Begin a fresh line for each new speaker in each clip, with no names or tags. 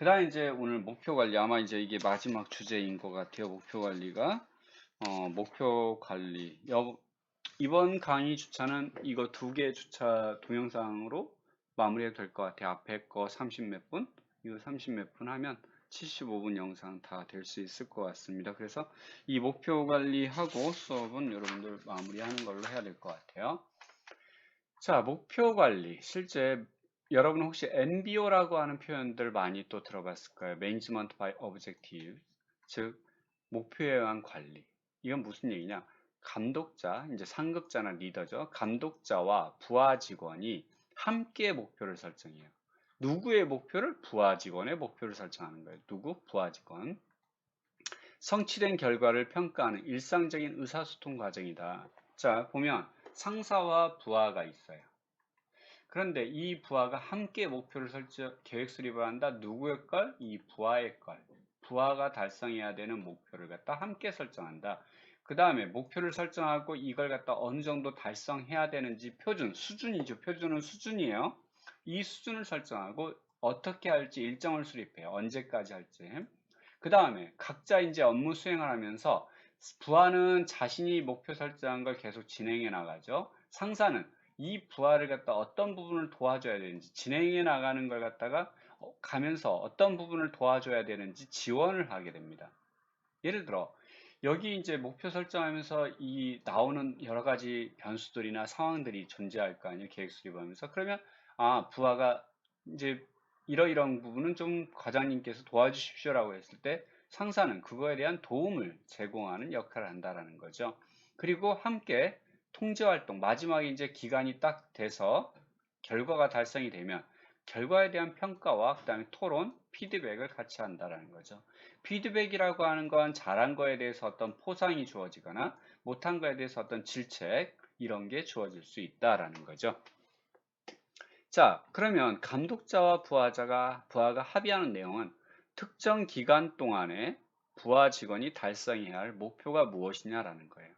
그다음 이제 오늘 목표 관리 아마 이제 이게 마지막 주제인 것 같아요. 목표 관리가 목표 관리 이번 강의 주차는 이거 두 개 주차 동영상으로 마무리가 될 것 같아요. 앞에 거 30 몇 분, 이거 30 몇 분 하면 75분 영상 다 될 수 있을 것 같습니다. 그래서 이 목표 관리하고 수업은 여러분들 마무리하는 걸로 해야 될 것 같아요. 자, 목표 관리. 실제 여러분 혹시 MBO라고 하는 표현들 많이 또 들어봤을 거예요. Management by Objective. 즉, 목표에 의한 관리. 이건 무슨 얘기냐? 감독자, 이제 상급자나 리더죠. 감독자와 부하 직원이 함께 목표를 설정해요. 누구의 목표를? 부하 직원의 목표를 설정하는 거예요. 누구? 부하 직원. 성취된 결과를 평가하는 일상적인 의사소통 과정이다. 자, 보면 상사와 부하가 있어요. 그런데 이 부하가 함께 목표를 설정, 계획 수립을 한다. 누구의 걸? 이 부하의 걸. 부하가 달성해야 되는 목표를 갖다 함께 설정한다. 그 다음에 목표를 설정하고 이걸 갖다 어느 정도 달성해야 되는지 표준, 수준이죠. 표준은 수준이에요. 이 수준을 설정하고 어떻게 할지 일정을 수립해요. 언제까지 할지. 그 다음에 각자 이제 업무 수행을 하면서 부하는 자신이 목표 설정한 걸 계속 진행해 나가죠. 상사는 이 부하를 갖다 어떤 부분을 도와줘야 되는지 진행해 나가는 걸 갖다가 가면서 어떤 부분을 도와줘야 되는지 지원을 하게 됩니다. 예를 들어 여기 이제 목표 설정하면서 이 나오는 여러 가지 변수들이나 상황들이 존재할 거 아니에요. 계획 수립하면서. 그러면 부하가 이제 이러이러한 부분은 좀 과장님께서 도와주십시오라고 했을 때 상사는 그거에 대한 도움을 제공하는 역할을 한다라는 거죠. 그리고 함께 통제 활동, 마지막에 이제 기간이 딱 돼서 결과가 달성이 되면 결과에 대한 평가와 그다음에 토론, 피드백을 같이 한다라는 거죠. 피드백이라고 하는 건 잘한 거에 대해서 어떤 포상이 주어지거나 못한 거에 대해서 어떤 질책 이런 게 주어질 수 있다라는 거죠. 자, 그러면 감독자와 부하가 합의하는 내용은 특정 기간 동안에 부하 직원이 달성해야 할 목표가 무엇이냐라는 거예요.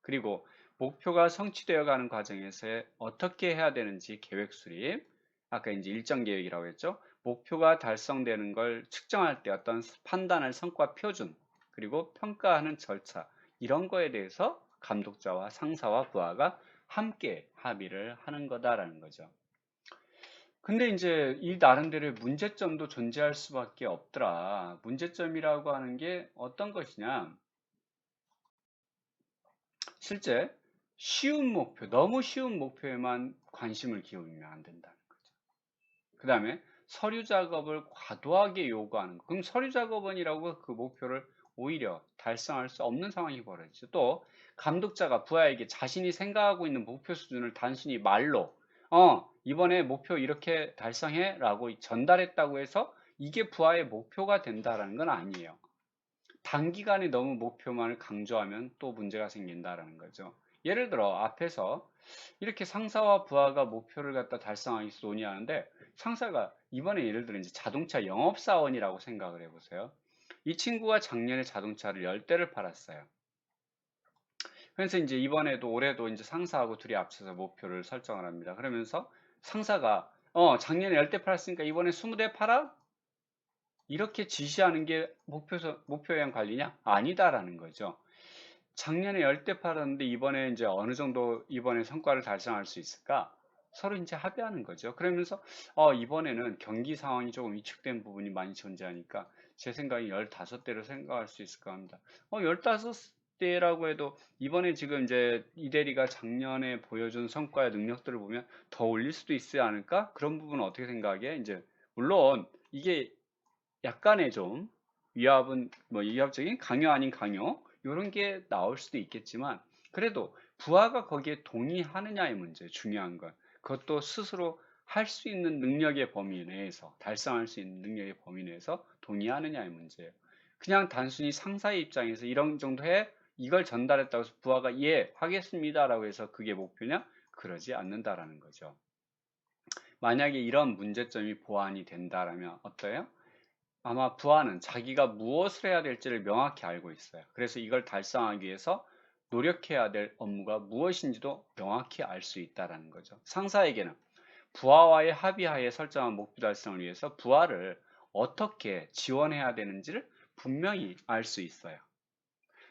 그리고 목표가 성취되어 가는 과정에서 어떻게 해야 되는지 계획 수립, 아까 이제 일정 계획이라고 했죠. 목표가 달성되는 걸 측정할 때 어떤 판단할 성과 표준, 그리고 평가하는 절차, 이런 거에 대해서 감독자와 상사와 부하가 함께 합의를 하는 거다라는 거죠. 근데 이제 이 나름대로의 문제점도 존재할 수밖에 없더라. 문제점이라고 하는 게 어떤 것이냐? 실제 쉬운 목표, 너무 쉬운 목표에만 관심을 기울이면 안 된다는 거죠. 그 다음에 서류 작업을 과도하게 요구하는 거. 그럼 서류 작업원이라고 그 목표를 오히려 달성할 수 없는 상황이 벌어지죠. 또 감독자가 부하에게 자신이 생각하고 있는 목표 수준을 단순히 말로 이번에 목표 이렇게 달성해 라고 전달했다고 해서 이게 부하의 목표가 된다라는 건 아니에요. 단기간에 너무 목표만을 강조하면 또 문제가 생긴다라는 거죠. 예를 들어 앞에서 이렇게 상사와 부하가 목표를 갖다 달성하기 위해서 논의하는데 상사가 이번에 예를 들어 이제 자동차 영업사원이라고 생각을 해보세요. 이 친구가 작년에 자동차를 10대를 팔았어요. 그래서 이제 이번에도 올해도 이제 상사하고 둘이 합쳐서 목표를 설정을 합니다. 그러면서 상사가 작년에 10대 팔았으니까 이번에 20대 팔아? 이렇게 지시하는 게 목표에 의한 관리냐? 아니다라는 거죠. 작년에 10대 팔았는데 이번에 이제 어느 정도 이번에 성과를 달성할 수 있을까? 서로 이제 합의하는 거죠. 그러면서 이번에는 경기 상황이 조금 위축된 부분이 많이 존재하니까 제 생각에 15대로 생각할 수 있을까 합니다. 15대라고 해도 이번에 지금 이제 이 대리가 작년에 보여준 성과의 능력들을 보면 더 올릴 수도 있지 않을까? 그런 부분은 어떻게 생각해? 이제 물론 이게 약간의 좀 위협은 뭐 위협적인 강요 아닌 강요 이런 게 나올 수도 있겠지만 그래도 부하가 거기에 동의하느냐의 문제 중요한 건 그것도 스스로 할 수 있는 능력의 범위 내에서 달성할 수 있는 능력의 범위 내에서 동의하느냐의 문제예요. 그냥 단순히 상사의 입장에서 이런 정도 해 이걸 전달했다고 해서 부하가 예 하겠습니다라고 해서 그게 목표냐? 그러지 않는다라는 거죠. 만약에 이런 문제점이 보완이 된다라면 어때요? 아마 부하는 자기가 무엇을 해야 될지를 명확히 알고 있어요. 그래서 이걸 달성하기 위해서 노력해야 될 업무가 무엇인지도 명확히 알 수 있다는 거죠. 상사에게는 부하와의 합의하에 설정한 목표 달성을 위해서 부하를 어떻게 지원해야 되는지를 분명히 알 수 있어요.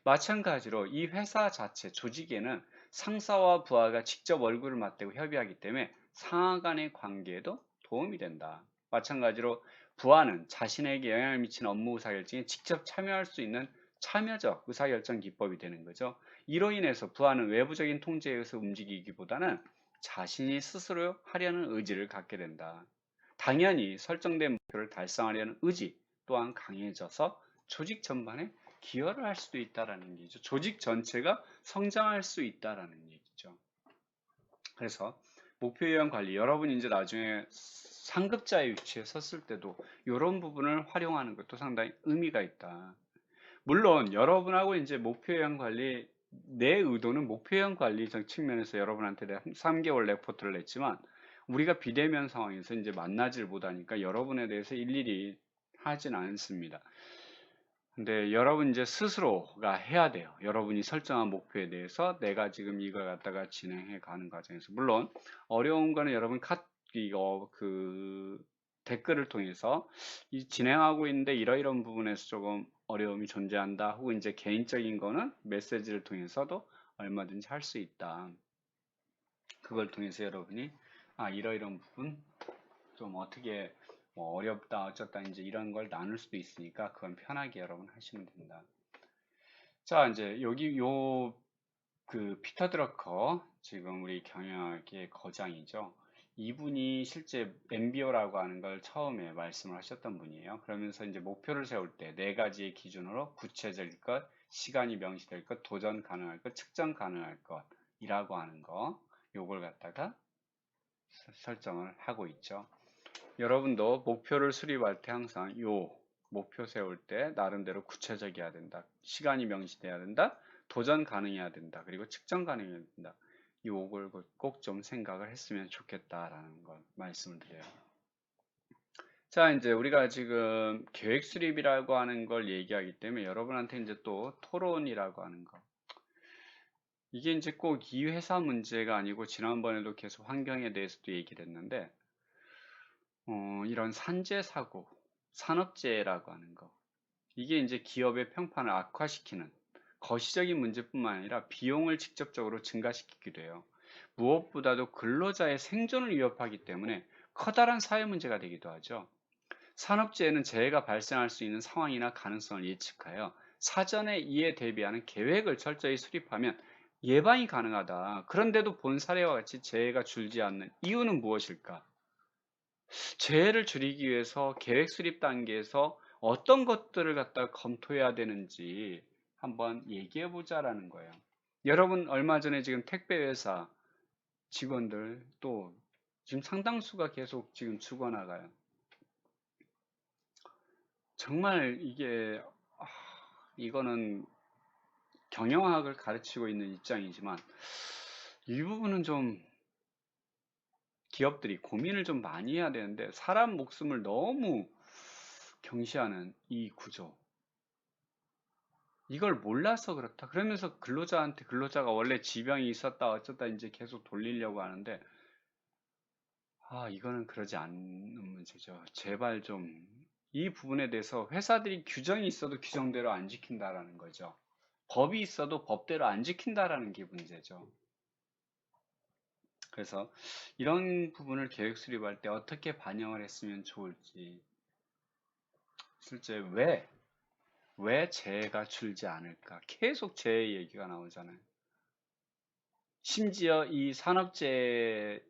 마찬가지로 이 회사 자체 조직에는 상사와 부하가 직접 얼굴을 맞대고 협의하기 때문에 상하 간의 관계에도 도움이 된다. 마찬가지로 부하는 자신에게 영향을 미치는 업무 의사결정에 직접 참여할 수 있는 참여적 의사결정 기법이 되는 거죠. 이로 인해서 부하는 외부적인 통제에 의해서 움직이기보다는 자신이 스스로 하려는 의지를 갖게 된다. 당연히 설정된 목표를 달성하려는 의지 또한 강해져서 조직 전반에 기여를 할 수도 있다라는 얘기죠. 조직 전체가 성장할 수 있다라는 얘기죠. 그래서 목표유형 관리, 여러분이 이제 나중에 상급자의 위치에 섰을 때도 이런 부분을 활용하는 것도 상당히 의미가 있다. 물론 여러분하고 이제 목표유형 관리, 내 의도는 목표유형 관리적 측면에서 여러분한테 내가 3개월 레포트를 냈지만 우리가 비대면 상황에서 이제 만나질 못하니까 여러분에 대해서 일일이 하진 않습니다. 근데 여러분 이제 스스로가 해야 돼요. 여러분이 설정한 목표에 대해서 내가 지금 이걸 갖다가 진행해 가는 과정에서. 물론 어려운 거는 여러분 댓글을 통해서 진행하고 있는데 이러이런 부분에서 조금 어려움이 존재한다. 혹은 이제 개인적인 거는 메시지를 통해서도 얼마든지 할 수 있다. 그걸 통해서 여러분이 이러이런 부분 좀 어떻게 뭐 어렵다 어쩌다 이제 이런 걸 나눌 수도 있으니까 그건 편하게 여러분 하시면 된다. 자, 이제 여기 피터 드러커 지금 우리 경영학의 거장이죠. 이분이 실제 MBO라고 하는 걸 처음에 말씀을 하셨던 분이에요. 그러면서 이제 목표를 세울 때 네 가지의 기준으로 구체적일 것, 시간이 명시될 것, 도전 가능할 것, 측정 가능할 것이라고 하는 거, 요걸 갖다가 설정을 하고 있죠. 여러분도 목표를 수립할 때 항상 요 목표 세울 때 나름대로 구체적이어야 된다. 시간이 명시돼야 된다. 도전 가능해야 된다. 그리고 측정 가능해야 된다. 요걸 꼭 좀 생각을 했으면 좋겠다라는 걸 말씀을 드려요. 자, 이제 우리가 지금 계획 수립이라고 하는 걸 얘기하기 때문에 여러분한테 이제 또 토론이라고 하는 거. 이게 이제 꼭 이 회사 문제가 아니고 지난번에도 계속 환경에 대해서도 얘기를 했는데 이런 산재 사고, 산업재해라고 하는 거. 이게 이제 기업의 평판을 악화시키는 거시적인 문제뿐만 아니라 비용을 직접적으로 증가시키기도 해요. 무엇보다도 근로자의 생존을 위협하기 때문에 커다란 사회 문제가 되기도 하죠. 산업재해는 재해가 발생할 수 있는 상황이나 가능성을 예측하여 사전에 이에 대비하는 계획을 철저히 수립하면 예방이 가능하다. 그런데도 본 사례와 같이 재해가 줄지 않는 이유는 무엇일까? 재해를 줄이기 위해서 계획 수립 단계에서 어떤 것들을 갖다 검토해야 되는지 한번 얘기해 보자라는 거예요. 여러분 얼마 전에 지금 택배 회사 직원들 또 지금 상당수가 계속 지금 죽어나가요. 정말 이거는 경영학을 가르치고 있는 입장이지만 이 부분은 좀 기업들이 고민을 좀 많이 해야 되는데 사람 목숨을 너무 경시하는 이 구조. 이걸 몰라서 그렇다. 그러면서 근로자가 원래 지병이 있었다 어쩌다 이제 계속 돌리려고 하는데 이거는 그러지 않는 문제죠. 제발 좀 이 부분에 대해서 회사들이 규정이 있어도 규정대로 안 지킨다라는 거죠. 법이 있어도 법대로 안 지킨다라는 게 문제죠. 그래서 이런 부분을 계획 수립할 때 어떻게 반영을 했으면 좋을지 실제 왜 재해가 줄지 않을까? 계속 재해 얘기가 나오잖아요. 심지어 이 산업재해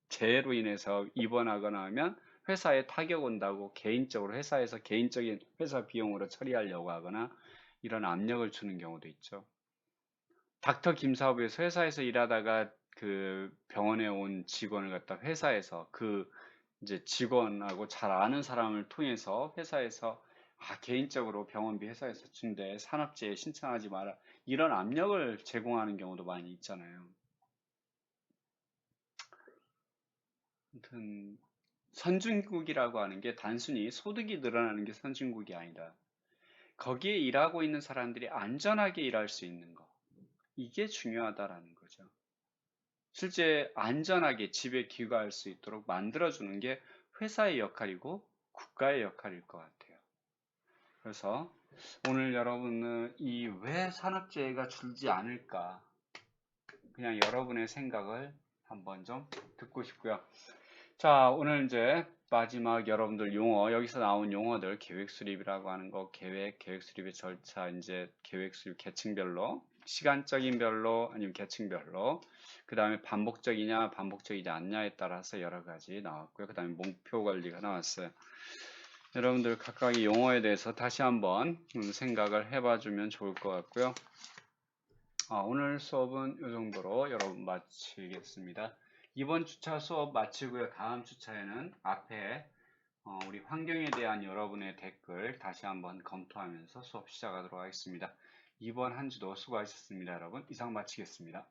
재해로 인해서 입원하거나 하면 회사에 타격 온다고 개인적으로 회사에서 개인적인 회사 비용으로 처리하려고 하거나 이런 압력을 주는 경우도 있죠. 닥터 김사업에서 회사에서 일하다가 그 병원에 온 직원을 갖다 회사에서 이제 직원하고 잘 아는 사람을 통해서 회사에서 개인적으로 병원비 회사에서 준대 산업재해 신청하지 마라 이런 압력을 제공하는 경우도 많이 있잖아요. 아무튼 선진국이라고 하는 게 단순히 소득이 늘어나는 게 선진국이 아니다. 거기에 일하고 있는 사람들이 안전하게 일할 수 있는 거. 이게 중요하다라는 거죠. 실제 안전하게 집에 귀가할 수 있도록 만들어주는 게 회사의 역할이고 국가의 역할일 것 같아요. 그래서 오늘 여러분은 이 왜 산업재해가 줄지 않을까, 그냥 여러분의 생각을 한번 좀 듣고 싶고요. 자, 오늘 이제 마지막 여러분들 용어, 여기서 나온 용어들, 계획 수립이라고 하는 거, 계획 수립의 절차, 이제 계획 수립 계층별로, 시간적인 별로, 아니면 계층별로, 그 다음에 반복적이냐, 반복적이지 않냐에 따라서 여러 가지 나왔고요. 그 다음에 목표 관리가 나왔어요. 여러분들 각각의 용어에 대해서 다시 한번 생각을 해봐 주면 좋을 것 같고요. 오늘 수업은 이 정도로 여러분 마치겠습니다. 이번 주차 수업 마치고요. 다음 주차에는 앞에 우리 환경에 대한 여러분의 댓글 다시 한번 검토하면서 수업 시작하도록 하겠습니다. 이번 한 주도 수고하셨습니다. 여러분, 이상 마치겠습니다.